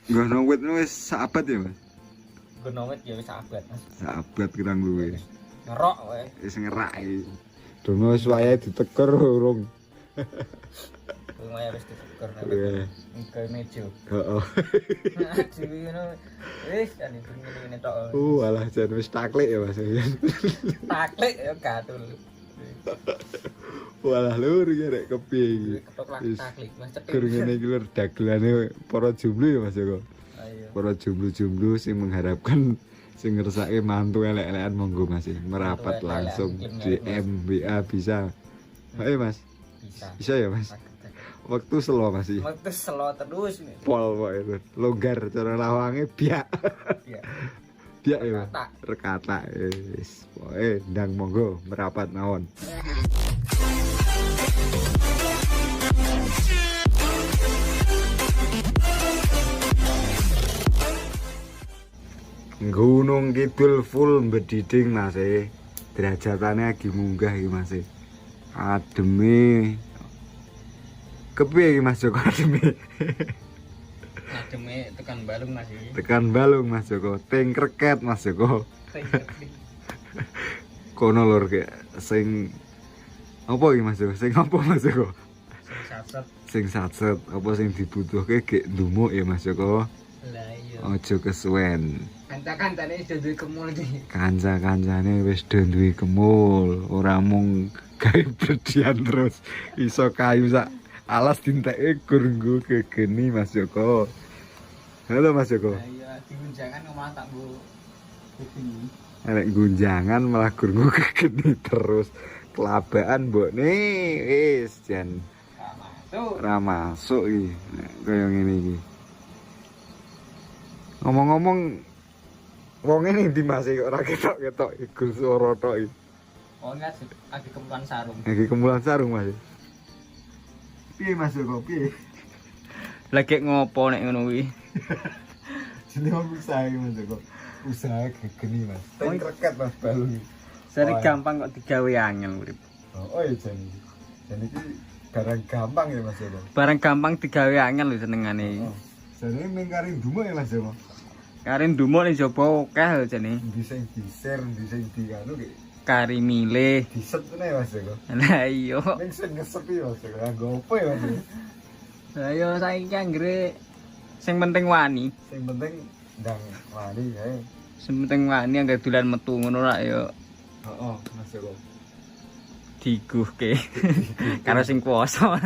Ngono wit wis saabad ya, Mas. Gono wit ya wis abad, Mas. Saabad kirang luwe. Ngerok wae. Wis ngerak iki. Dono wis wayahe diteker urung. Lumayan wis diteker nek Iya. nggawe meja. Heeh. Dewi ngono. Wis ane ngene tok. Alah jan wis taklik ya, Mas. Taklik ya gatul. Walah lur ya rek kepiye iki. Ketok lak taklik Mas cepet. Gur ngene iki lur dagelane para jomblo ya Mas Joko. Ayo. Para jomblo-jomblo sing mengharapkan sing ngersake mantu elek-elekan monggo Mas merapat Mantu langsung elek-elek, DM WA bisa. Ayo Mas. Bisa. Bisa ya Mas. Waktu slow Mas iki. Waktu selo terus. Pol pokoke lur. Longgar cara lawange biak. Iya. Biak ya. Mas? Rekata. Rekata wis. Pokoke ndang monggo merapat mawon. Gunung Kidul full bediding Mas derajatane lagi munggah iki Mas ademe kepiye iki Mas Joko ademe Ademe tekan balung Mas iki. tekan balung Mas Joko ting kreket Mas Joko kono lur kayak sing apa iki Mas Joko sing apa Mas Joko Sat-sat. sing satset apa sing dibutuhke gek ndumuk ya Mas Joko Lah iya. aja kesuwen Kanca-kancane wis duwe kemul iki. kanca-kancane wis do duwe kemul ora mung gawe berdian terus iso kayu sak alas dinteke gur nggo gegeni Mas Joko. Halo Mas Joko. Lah iya diunjangan omah tak mbok begini. Nek gunjangan malah gur nggo gegeni terus kelabaan mbokne wis jan Tuh. ora masuk iki nek kaya ngene iki. Ngomong-ngomong wong ini ndi Mas kok ora ketok-ketok iku swara tok iki. Oh enggak sih, lagi kemulan sarung. Lagi kemulan sarung Mas. Piye Mas Joko? Piye? Lagi ngopo nek ngono kuwi? Jenenge usaha iki Mas Joko. Usaha gegeni Mas. Oh, Ting kreket Mas balung iki. Sari Oh, gampang kok digawe angel urip. Oh iya jan. Jan iki barang gampang ya Mas Joko. Barang gampang digawe angel lho senengane iki. Oh. Jane mingkari ndumuk ya Mas Joko. Kari ndumuk ning jaba akeh lho jane. Ndi sing di-share, ndi sing di anu ki Kari milih. diset ne Mas Joko. Lah iya. Ning sing ngesepi Mas Joko. Nggo apa ya Mas Joko? Lah iya saiki anggere sing penting wani. Sing penting ndang wani kae. Sing penting wani anggere dolan metu ngono rak ya Heeh, Mas Joko. diguhke. Karo sing kuwasa.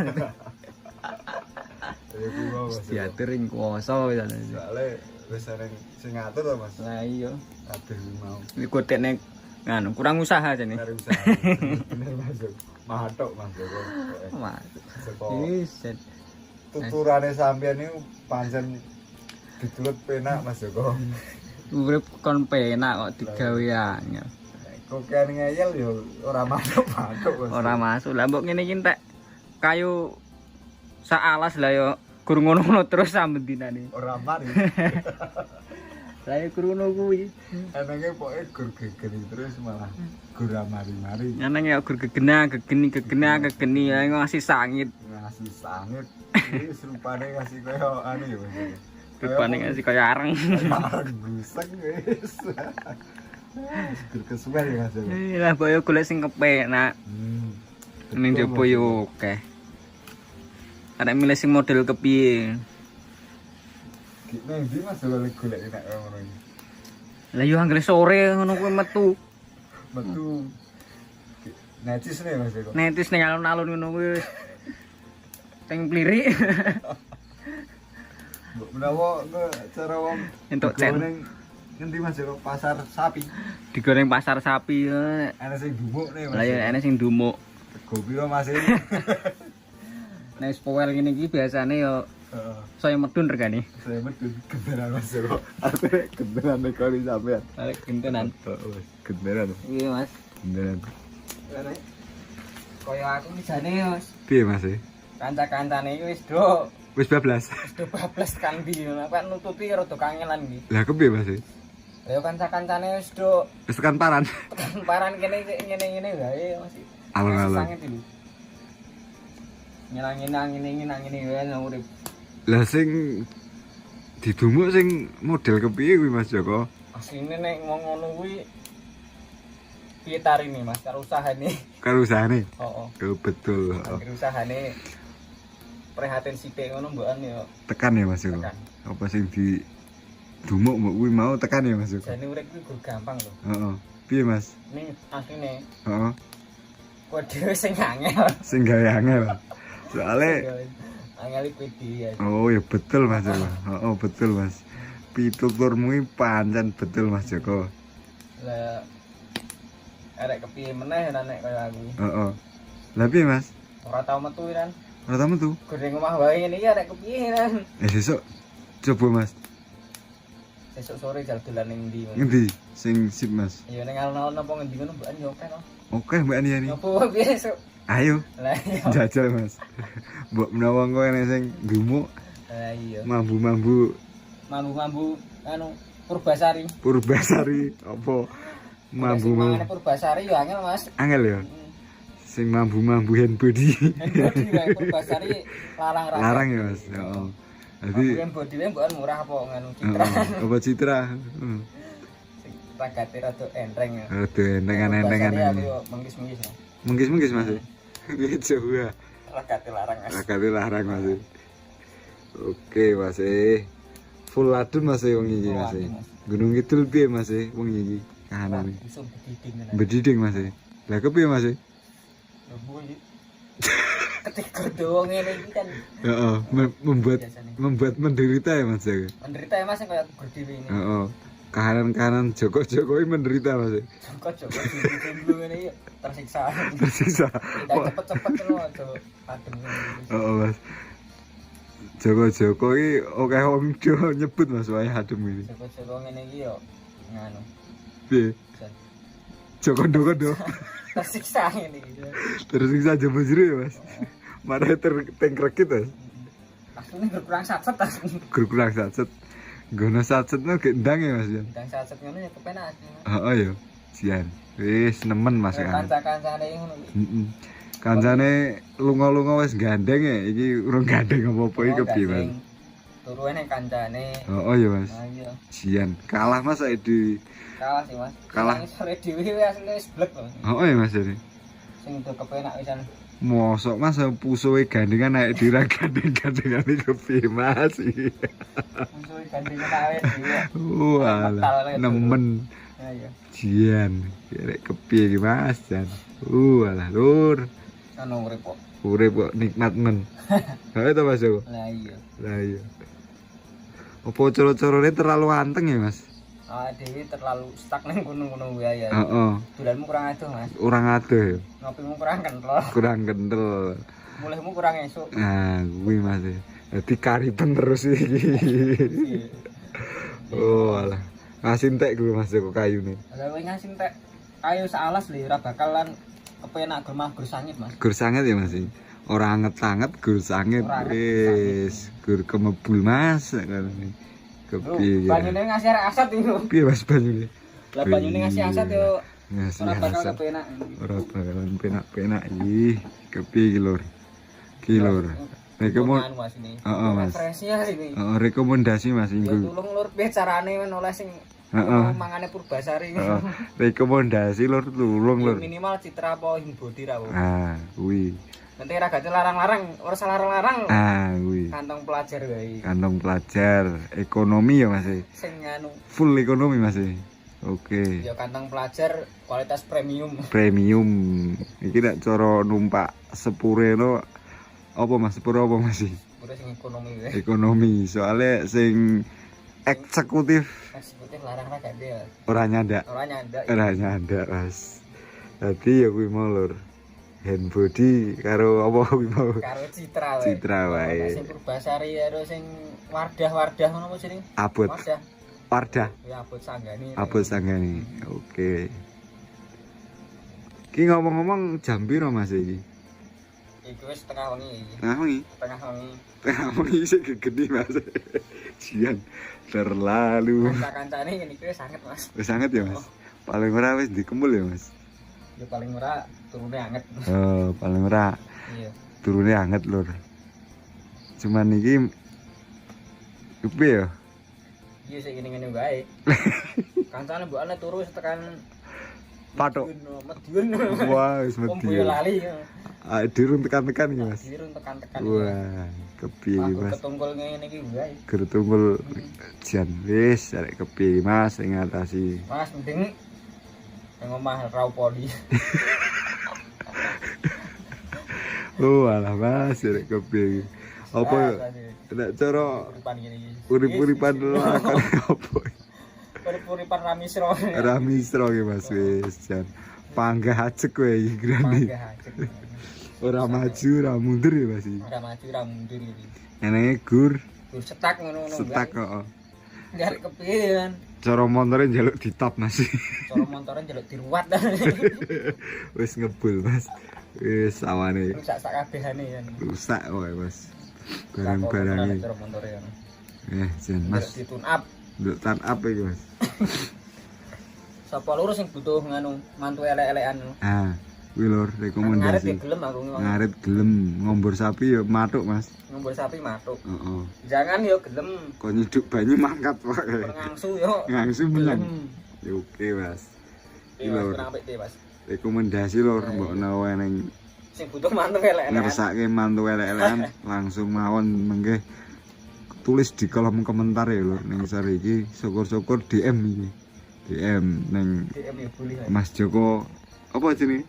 Ya kuwi wae Mas Joko. Diatur ing kuwasa jane. Soale wis areng sing ngatur to Mas. Lah iya. Kabeh mau. Iki godekne nganu kurang usaha jane. Cari usaha. Bener Mas Joko. Matok Mas Joko. Mas. Seko Iset. tuturane sampean niku pancen ditulut penak Mas Joko. Urip kon penak kok digawe angel. Kok kan ngeyel ya ora matok Mas. Ora masuk. Lah mbok ngene iki entek kayu sak alas lah yo gur ngono-ngono terus sampe dinane. Ora mari. Lah ya gur ngono kuwi. Enenge pokoke gur gegeni terus malah gur mari-mari. Nang ya gur gegeni ya ngasih sangit. Ngasih sangit. Iki serupane ngasih koyo anu ya Mas. Rupane ngasih kaya areng. Areng buseng wis. Gur kesuwen ya Mas. Lah boyo golek sing kepenak. Ning jopo yo akeh. Arek milih sing model kepiye. Nek ndi Mas golek enak kaya ngono iki. Lah yo anggere sore ngono kuwi metu. Metu najis nih Mas Joko. Netis ning alun-alun ngono kuwi. Teng plirik. Mbok menawa cara wong Entuk cen. Ngendi Mas Joko pasar sapi. Digoreng pasar sapi. Ana sing dumuk nih Mas. Lah ya enek sing dumuk. Rego piro Mas iki? Nek spoil ngene iki biasane yo Heeh. saya medun regane. Saya medun genderan Mas Joko. Arep genderan nek kali sampean. Arek gentenan. Heeh, genderan. Iya, Mas. Genderan. Arek kaya aku misane Mas. Piye Mas? Kanca-kancane iki wis do Wis bablas. wis do bablas kan ndi. Apa nututi rada kangelan iki. Lah kepiye Mas? Lah kanca-kancane wis do Wis tekan paran. paran kene ngene-ngene wae Mas. Alon-alon. Sanget iki. Nyelangin angin wae urip. Lah sing Didumuk sing model kepiye kuwi Mas Joko? Asline nek ngomong ngono kuwi piye tarine Mas karo usahane. Karo usahane. Heeh. Oh, betul. Anggere usahane prihatin sithik ngono mbokan yo Tekan ya Mas Joko. tekan. Apa sing di dumuk mbok kuwi mau tekan ya Mas Joko? Jane urip kuwi gur gampang lho. Heeh. Piye Mas? Ning asline Heeh. kowe dhewe sing angel. Sing gawe angel. Soale Angel kuwi dhewe. oh ya betul Mas Joko. Heeh, betul Mas. Pituturmu iki pancen betul Mas Joko. Lah arek kepiye meneh nek kaya aku. Heeh. Lah piye Mas? Ora tau metu kan. Ora tamu tuh. Goreng omah wae ngene iki arek kepiye kan. Sesuk coba Mas. Besok sore jal dolan ning ndi. Ngendi sing sip Mas? Ya ning alun-alun apa ngendi ngono mbokan yo akeh to. Oke Mbak Aniani. Nyopo piye esuk? Ayo Lah iya. jajal Mas. Mbok menawa engko enek sing dumuk Lah iya. mambu-mambu Mambu-mambu anu Purbasari. Purbasari apa mambu-mambu Mangane Purbasari yo angel Mas. angel ya. Sing mambu-mambu hand body. Bodi wae Purbasari larang ra. Larang ya Mas. Heeh. Dadi Mambu bodi wae mbokan murah apa nganu citra. apa citra? Heeh. Sing ragate rada enteng ya. Aduh entengan Purbasari aku entengan. yo mengkis-mengkis. Ya. Mengkis-mengkis Mas. Piye coba? Ragate larang Mas. Agak larang Mas. Oke Mas. Full ladun Mas wong iki Mas. Gunung Kidul piye Mas wong iki kahanane? Iso bediding tenan. Bediding Mas. Lah kepiye Mas? Lho iki. Ketika doang ngene iki kan Heeh, membuat menderita ya Mas. menderita ya Mas yang kayak aku dhewe ini. Heeh. Kahanan-kahanan Joko-Jokowi menderita Mas. Kok dulu ngene iki tersiksa. Tersisa. Tidak cepet-cepet lho aja adem. Heeh Mas. Joko-Jokowi oke wong do nyebut Mas wae adem iki. Joko ngene iki yo nganu. Piye? Joko-Dokodo. Tersiksa ngene iki. Tersiksa jebo jero ya Mas. Marah tengkrekit Mas. Asline berkurang satset tas. Kurang satset. Gono satsetno gendang ya Mas ya. Dan satset ngono ya kepenak. Heeh ya. Sian. Wis nemen Mas kan. Kanca-kancane ngono. Heeh. Kancane lunga-lunga wis gandeng ya. Iki urung gandeng apa-apa iki kepiye Mas? Turu ene kancane. Heeh ya Mas. Ah iya. Sian. Kalah Mas saiki di Kalah sih Mas. Kalah. Sore dhewe asline wis blek lho. Heeh ya Mas ini. Sing do kepenak wisan. Mosok Mas pusuhe gandengan naik dira gandeng-gandengan iki kepiye Mas iki. Musuh gandengan awet dhewe. Walah nemen. Ya iya. Jian. Kira kepiye iki Mas Jan. Walah lur. Anu urip kok. Urip kok nikmat men. Hae to Mas Joko. Lah iya. Lah iya. Apa coro-corone terlalu anteng ya Mas? Dewi terlalu stuck nang gunung-gunung wae ya. Heeh. Dolanmu kurang adoh, Mas. Kurang adoh. Ngopimu kurang kental. Kurang kental. Mulihmu kurang esuk. Nah, kuwi Mas. Dadi kariben terus iki. Oh, alah. Ngasih entek kuwi Mas Joko kayune. Lah kowe ngasih entek kayu sealas lho ora bakalan kepenak gemah gur sangit, Mas. Gur sanget ya Mas. Ora anget-anget gur sanget. Ora anget, Wis, gur kemebul Mas. Kepiye? Banyune ngasih arek asat iki. Piye Mas banyune? Lah banyune ngasih asat yo Ngasih ora bakal asap. kepenak. Ora bakalan penak-penak iki. Kepiye iki lur? Ki lur. Rekomendasi. Mas ini. Heeh, Mas. Referensinya ini. Rekomendasi Mas Ya Inggu. tulung lur piye carane men oleh sing Heeh. mangane Purbasari. Heeh. Rekomendasi lur tulung lur. Minimal citra apa hing body ra. Ah, kuwi. Nanti ragate larang-larang, ora salah larang. Ah, kuwi. Kantong pelajar wae. Kantong pelajar, ekonomi ya Mas. Sing anu, Full ekonomi Mas. Oke. ya kantong pelajar kualitas premium. Premium. Iki nek cara numpak sepure no apa Mas? Sepuro apa Mas? Udah sing ekonomi wae. Ekonomi. Soalnya sing eksekutif Eksekutif larang ragate ya. ora nyandak. Ora nyandak. Ora nyandak Mas. Dadi ya kuwi mau lur. Hand body karo apa kuwi mau? Karo citra wae. Citra wae. Sing Purbasari karo sing Wardah ngono apa jeneng? Abot. Wardah. Wardah. Ya abot sanggani. Abot sanggani. Oke. Ki ngomong-ngomong jam piro Mas iki? Iku wis tengah wengi iki. Tengah wengi. Tengah wengi. Tengah wengi sik gegeni Mas. Jian terlalu. Kanca-kancane ngene iki wis sanget, Mas. Wis sanget ya Mas. Paling ora wis dikemul ya Mas. Ya paling ora turune anget. Oh, paling ora Iya. turune anget lur. Cuman iki kepiye ya? Iki sik ngene-ngene wae. Kancane mbokane turu tekan Patok. Madiun. Wah, wis Om mati. boyo lali. Ah, dirun tekan-tekan iki, Mas. Dirun tekan-tekan. Wah, kepiye iki, Aku Mas? ketunggul ngene iki wae. Ger tunggul jan wis arek kepiye Mas sing ngatasi. Mas mending nang omah rau poli. Oh, alah Mas arek kepiye. Apa nek cara Uripan ngene iki. urip-uripan lakon apa? Urip-uripan ramisro. Ramisro iki Mas wis jan. Panggah ajek kowe iki grane. Ora maju, ora mundur ya Mas. Ora maju ora mundur iki. Enenge gur, Gur setak ngono-ngono. setak kok. Garek kepiye kan. Cara montore njaluk ditop Mas. Cara montore njaluk diruwat. Wis ngebul Mas. Wis awane Rusak sak kabehane kan. rusak kowe Mas. Barang-barange. Cara montore kan. Jan Mas. Ditun up. Nduk tan apa iki Mas? Sapa lurus sing butuh nganu mantu elek-elekan. Ah, kuwi lur Ngarit rekomendasi. ya gelem aku ngomong. Ngarit gelem ngombor sapi ya matuk Mas. Ngombor sapi matuk. Heeh. Jangan yo gelem Kok nyiduk banyu mangkat pokoke. ngangsu yo. Ngangsu menyang. Gelem. Ya oke Mas. Iya, Mas, kurang apik deh, Mas. Rekomendasi lur mbokno eneng Sing butuh mantu elek-elekan. ngersake mantu elek-elekan langsung mawon menggih tulis di kolom komentar ya lur ning sari iki syukur-syukur DM iki. DM ning DM ya boleh. Mas Joko apa jenenge?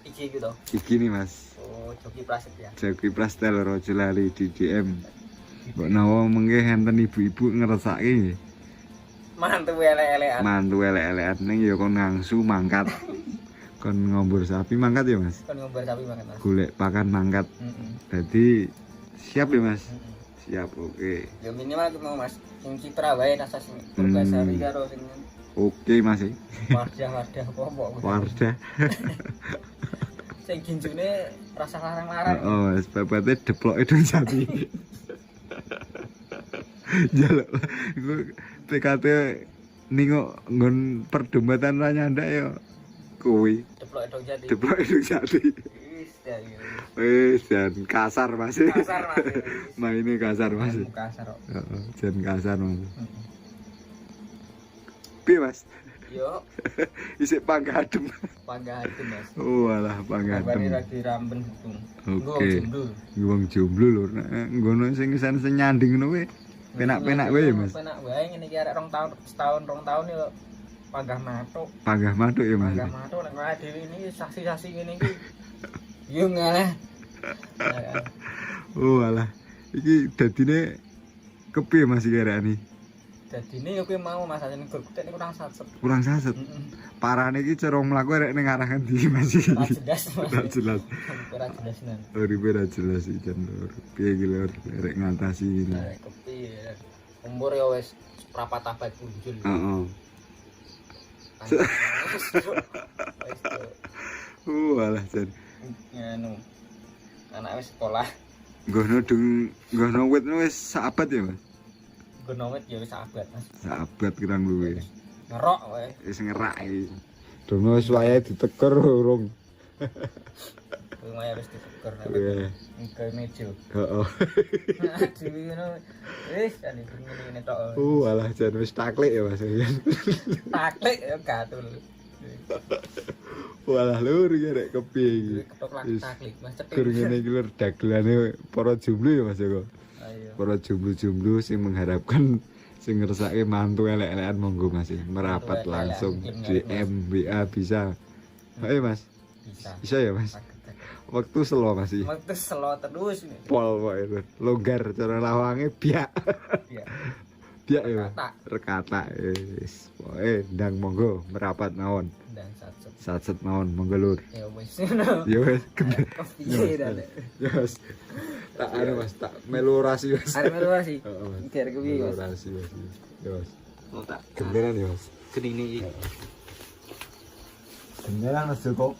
Iki gitu. Iki nih Mas. Oh, Joki Prasetya. Joki Prastel Rojo Lali di DM. Mbok nawa mengke enten ibu-ibu ngeresake Mantu elek-elekan. mantu elek-elekan ning ya kon ngangsu mangkat. Kon ngombor sapi mangkat ya Mas. Kon ngombor sapi banget, Mas. Golek pakan mangkat. Heeh. Jadi siap ya Mas. Siap oke. Ya minimal aku mau Mas. Sing citra wae rasa sing berbasari karo sing Oke Mas. wardah-wardah apa-apa. Wardah. Sing ginjune rasa larang-larang. Oh, wis babate deploke dong sapi. Jaluk. Iku TKT ningo nggon perdombatan ra nyandak ya kuwi. Deplok dong jadi. Deploke dong sapi. Wis ya iya. Wis jan kasar Mas. Kasar Mas. Maine kasar Mas. Kasar kok. Heeh, jan kasar Mas. Piye Mas? Yo, Isik panggah adem. panggah adem Mas. Oh alah panggah Kabare adem. lagi ramben hukum. Oke. Wong jomblo lho nek ngono sing kesan nyanding ngono kuwi penak-penak wae Mas. Penak wae ngene iki arek 2 tahun, setahun 2 tahun yo panggah matuk. Panggah matuk ya Mas. Panggah matuk nek wae dhewe ini saksi-saksi ngene iki. Yo ngalah. Oh alah. Iki dadine kepiye Mas iki arek Dadine yo kuwi mau masane gur kutek kurang satset. Kurang saset. Parane iki cara mlaku arek ning arah endi Mas iki? Ora jelas. Ora jelas. Ora jelas nang. Uripe ora jelas iki jan lur. Piye iki lur arek ngatasi ini. Arek kepiye. Umur yo wis seprapat abad punjul. Heeh. Alah jan. Nganu. Anak wis sekolah. Nggono dung nggono wit wis saabad ya Mas. Gunawet ya wis abad Mas. Saabad kirang luwe. Ngerok wae. Wis ngerak iki. Dongo wis wayahe diteker urung. Lumayan wis ditegur nek Iya. nggawe meja. Heeh. Dewi ngono. Wis ane ngene tok. Alah jan wis taklik ya Mas. Taklik ya gatul. Walah lur iki rek kepiye iki. Ketok lak taklik Mas cetik. Gur ngene iki lur dagelane para jomblo ya Mas Joko. Ayo. Para jomblo-jomblo sing mengharapkan sing ngersake mantu elek-elekan monggo Mas merapat Mantu langsung elek-elek, DM WA bisa. Ayo Mas. Bisa. Bisa ya Mas. Waktu slow Mas iki. Waktu selo terus ini. Pol pokoke lur. Longgar cara lawange biak. Iya. Biak ya. Mas? Rekata. Rekata wis. Pokoke ndang monggo merapat mawon. Dan satset. Satset mawon monggo lur. Ya wis. Ya wis. Kepiye dah. Ya wis. Tak anu Mas, tak melu orasi Mas. Arep melu sih. Heeh Mas. Kira kepiye Mas? Orasi Mas. Ya Mas. Oh tak. Genderan ya Mas. Genine iki. Genderan Mas Joko.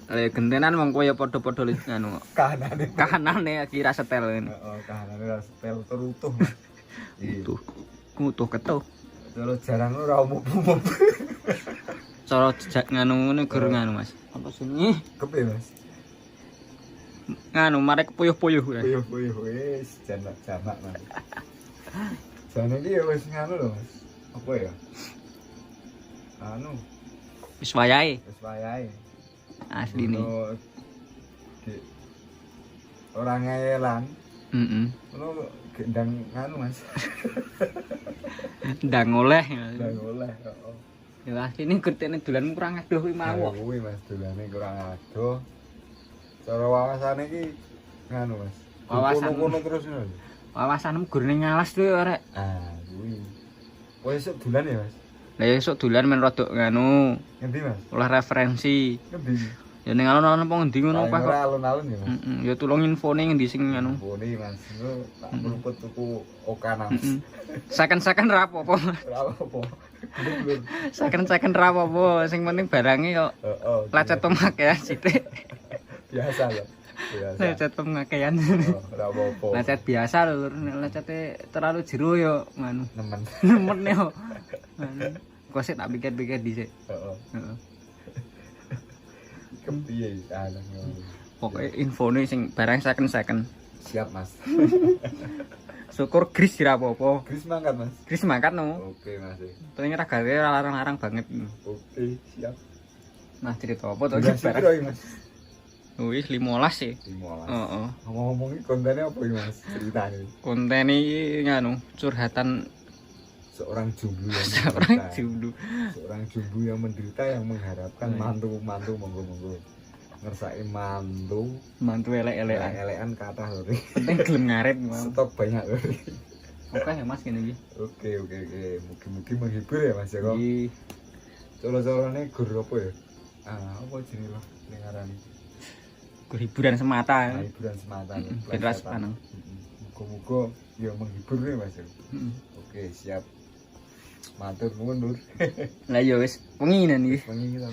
Gentenan wong koyo padha-padha nganu. Kahanane. Kahanane kira setel ngene. Heeh, kahanane ora setel terutuh Mas. Utuh. Kutuh ketuh. Kalau jarang ora umum-umum. Cara jejak nganu ngene gur nganu Mas. Apa sini? Kepiye Mas? Nganu marek puyuh-puyuh. Puyuh-puyuh wis jamak-jamak Mas. Jane iki ya wis nganu lho Mas. Apa ya? Anu, Wis wayahe wis wayahe. asline. Ngono, orang ngeyelan. Heeh. Ngono gendang anu Mas. Ndang oleh. Ndang oleh. Heeh. Ya asline gertene dolan kurang adoh kuwi mau. Kuwi Mas dolane kurang adoh. Cara wawasane iki nganu Mas. Wawasan. Kono terus ngono. Wawasanmu gurne ngalas tuh arek. Ah, kuwi. Wis esuk dolan ya Mas. Lah ya esuk dolan men rodok nganu, Ngendi Mas? oleh referensi. Ngendi? Ya ning alun-alun apa ngendi ngono Paling Pak kok. ora alun-alun ya Mas. Heeh, ya tulung infone ngendi sing anu. Bone Mas, itu tak meluput tuku Okana. Saken-saken ra apa-apa. Ora apa. Belum. Saken-saken ra apa-apa, sing penting barange kok Heeh. lecet pemakean sithik. Biasa ya. Biasa. Lecet pemakaian. Ora apa-apa. Lecet biasa lho, nek lecete terlalu jero yo nganu. Nemen. Nemen yo. Nganu. Kok sik tak pikir-pikir dhisik. Heeh. Heeh. Kepiye ana. Pokoke infone sing barang saken-saken. Siap Mas. Syukur gris ora apa-apa. Gris mangkat Mas. Gris mangkat no. Oke Mas. Paling ora gawe ora larang-larang banget. Oke, siap. Nah, cerita apa to Udah iki sipiro barang? iki Mas? Wis 15 sih. 15. Heeh. Ngomong-ngomong iki kontennya apa iki Mas? Ceritanya. Konten iki nganu, curhatan Seorang jomblo yang seorang menderita. jomblo. Seorang jomblo yang menderita yang mengharapkan mantu monggo-monggo. Ngersake Mantu elek-elekan. elekan kata lho. Penting gelem ngarit mau. Stok banyak lho. Oke ya Mas ngene iki. Oke. Mugi-mugi menghibur ya Mas ya kok. Iki Colo-colone gur apa ya? Apa jenenge lho ning arane? hiburan semata. Hiburan semata. Ben ras paneng. Muga-muga ya menghibur ya Mas. Heeh. Oke, siap. Matur nuwun, Lur. Lah ya wis wengi iki. Wengi kita